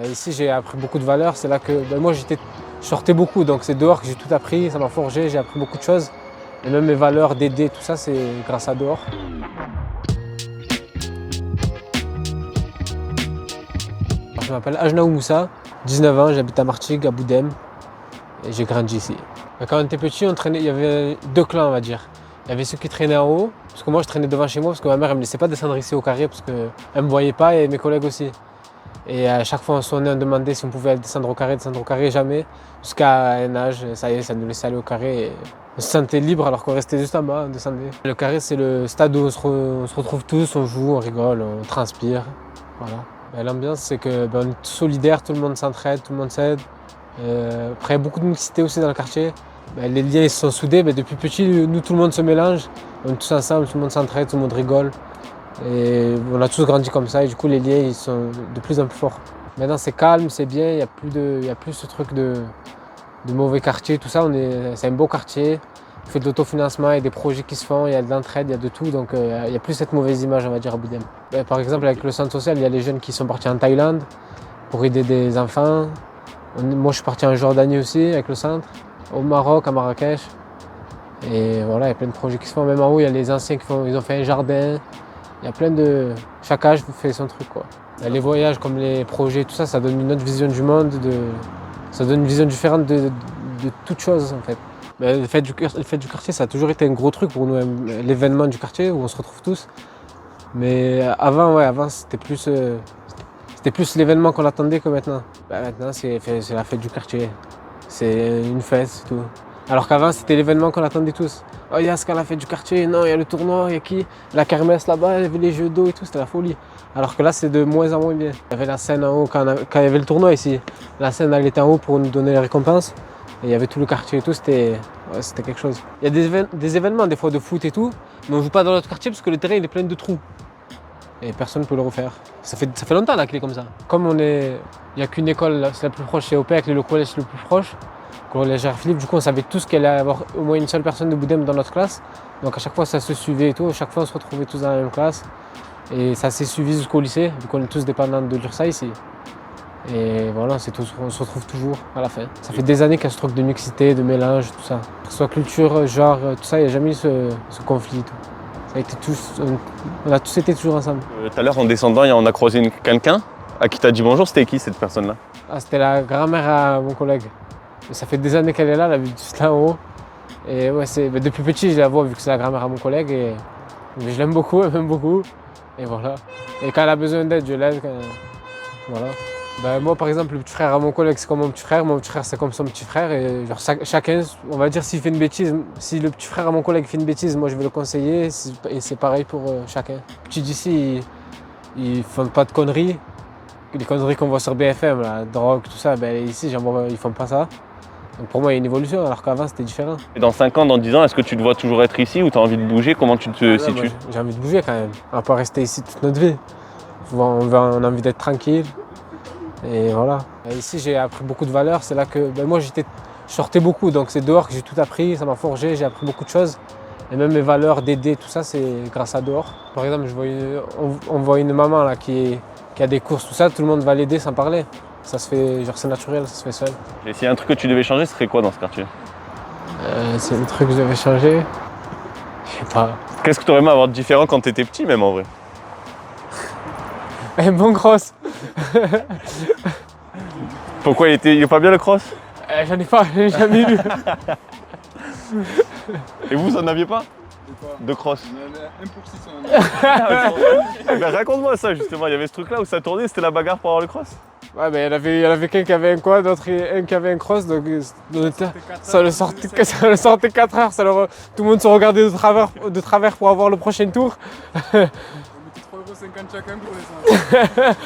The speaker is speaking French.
Ici, j'ai appris beaucoup de valeurs. C'est là que moi, je sortais beaucoup, donc c'est dehors que j'ai tout appris. Ça m'a forgé, j'ai appris beaucoup de choses. Et même mes valeurs d'aider, tout ça, c'est grâce à dehors. Je m'appelle Ajnaou Moussa, 19 ans, j'habite à Martigues, à Boudem, et j'ai grandi ici. Quand on était petit, il y avait deux clans, on va dire. Il y avait ceux qui traînaient en haut, parce que moi je traînais devant chez moi, parce que ma mère ne me laissait pas descendre ici au carré, parce qu'elle ne me voyait pas, et mes collègues aussi. Et à chaque fois on sonnait, on demandait si on pouvait descendre au carré, jamais. Jusqu'à un âge, ça y est, ça nous laissait aller au carré. Et on se sentait libre alors qu'on restait juste en bas, on descendait. Le carré, c'est le stade où on se retrouve tous, on joue, on rigole, on transpire. Voilà. L'ambiance, c'est qu'on est solidaire, tout le monde s'entraide, tout le monde s'aide. Après, il y a beaucoup de mixité aussi dans le quartier. Les liens ils sont soudés, depuis petit, nous, tout le monde se mélange. On est tous ensemble, tout le monde s'entraide, tout le monde rigole. Et on a tous grandi comme ça et du coup les liens ils sont de plus en plus forts. Maintenant c'est calme, c'est bien, il n'y a plus ce truc de mauvais quartier, tout ça. C'est un beau quartier, on fait de l'autofinancement, il y a des projets qui se font, il y a de l'entraide, il y a de tout, donc il n'y a plus cette mauvaise image on va dire à Boudem. Par exemple avec le centre social, il y a les jeunes qui sont partis en Thaïlande pour aider des enfants. Moi je suis parti en Jordanie aussi avec le centre, au Maroc, à Marrakech. Et voilà, il y a plein de projets qui se font, même en haut il y a les anciens ils ont fait un jardin. Il y a plein de... Chaque âge fait son truc, quoi. Les voyages comme les projets, tout ça, ça donne une autre vision du monde, ça donne une vision différente de toute chose, en fait. Le fête du quartier, ça a toujours été un gros truc pour nous, l'événement du quartier où on se retrouve tous. Mais avant c'était plus l'événement qu'on attendait que maintenant. Maintenant, c'est la fête du quartier. C'est une fête, c'est tout. Alors qu'avant, c'était l'événement qu'on attendait tous. Oh, il y a ce qu'on a fait du quartier, non, il y a le tournoi, il y a qui? La kermesse là-bas, il y avait les jeux d'eau et tout, c'était la folie. Alors que là, c'est de moins en moins bien. Il y avait la scène en haut quand il y avait le tournoi ici. La scène, elle était en haut pour nous donner les récompenses. Et il y avait tout le quartier et tout, c'était quelque chose. Il y a des événements, des fois de foot et tout, mais on ne joue pas dans notre quartier parce que le terrain, il est plein de trous. Et personne ne peut le refaire. Ça fait longtemps là qu'il est comme ça. Comme il n'y a qu'une école, c'est la plus proche, c'est OPEC, le collège le plus proche. Collège Gérard-Philippe, du coup on savait tous qu'il allait y avoir au moins une seule personne de Boudem dans notre classe. Donc à chaque fois ça se suivait et tout, à chaque fois on se retrouvait tous dans la même classe. Et ça s'est suivi jusqu'au lycée, vu qu'on est tous dépendants de l'URSA ici. Et voilà, on se retrouve toujours à la fin. Ça fait des années qu'il y a ce truc de mixité, de mélange, tout ça. Que ce soit culture, genre, tout ça, il n'y a jamais eu ce conflit. Tout. On a tous été toujours ensemble. Tout à l'heure en descendant, on a croisé quelqu'un à qui t'as dit bonjour, c'était qui cette personne-là? C'était la grand-mère à mon collègue. Ça fait des années qu'elle est là, elle habite juste là en haut. Et ouais, depuis petit, je la vois vu que c'est la grand-mère à mon collègue. Et je l'aime beaucoup, elle m'aime beaucoup. Et voilà. Et quand elle a besoin d'aide, je l'aide. Voilà. Moi, par exemple, le petit frère à mon collègue, c'est comme mon petit frère. Mon petit frère, c'est comme son petit frère. Et genre, chacun, on va dire, s'il fait une bêtise, si le petit frère à mon collègue fait une bêtise, moi, je vais le conseiller. Et c'est pareil pour chacun. Les petits d'ici, ils font pas de conneries. Les conneries qu'on voit sur BFM, la drogue, tout ça, ici, ils font pas ça. Donc pour moi, il y a une évolution, alors qu'avant, c'était différent. Et dans 5 ans, dans 10 ans, est-ce que tu te vois toujours être ici ou tu as envie de bouger? Comment tu te situes? J'ai envie de bouger quand même. On va pas rester ici toute notre vie. On a envie d'être tranquille. Et voilà. Ici, j'ai appris beaucoup de valeurs. C'est là que moi, je sortais beaucoup. Donc c'est dehors que j'ai tout appris. Ça m'a forgé. J'ai appris beaucoup de choses. Et même mes valeurs d'aider, tout ça, c'est grâce à dehors. Par exemple, on voit une maman là, qui a des courses, tout ça. Tout le monde va l'aider sans parler. Ça se fait, genre c'est naturel, ça se fait seul. Et s'il y a un truc que tu devais changer, ce serait quoi dans ce quartier? C'est un truc que je devais changer. Je sais pas. Qu'est-ce que tu aurais aimé avoir de différent quand tu étais petit, même en vrai? Un bon cross. Pourquoi il est pas bien le cross? J'en ai jamais vu. Et vous en aviez pas? De cross? On en a 1 pour 600. Raconte-moi ça justement, il y avait ce truc là où ça tournait, c'était la bagarre pour avoir le cross? Ouais, il y en avait qu'un qui avait un quad, un qui avait un cross, donc ça le sortait 4 heures, tout le monde se regardait de travers pour avoir le prochain tour. On mettait 3,50 € chacun pour les 100.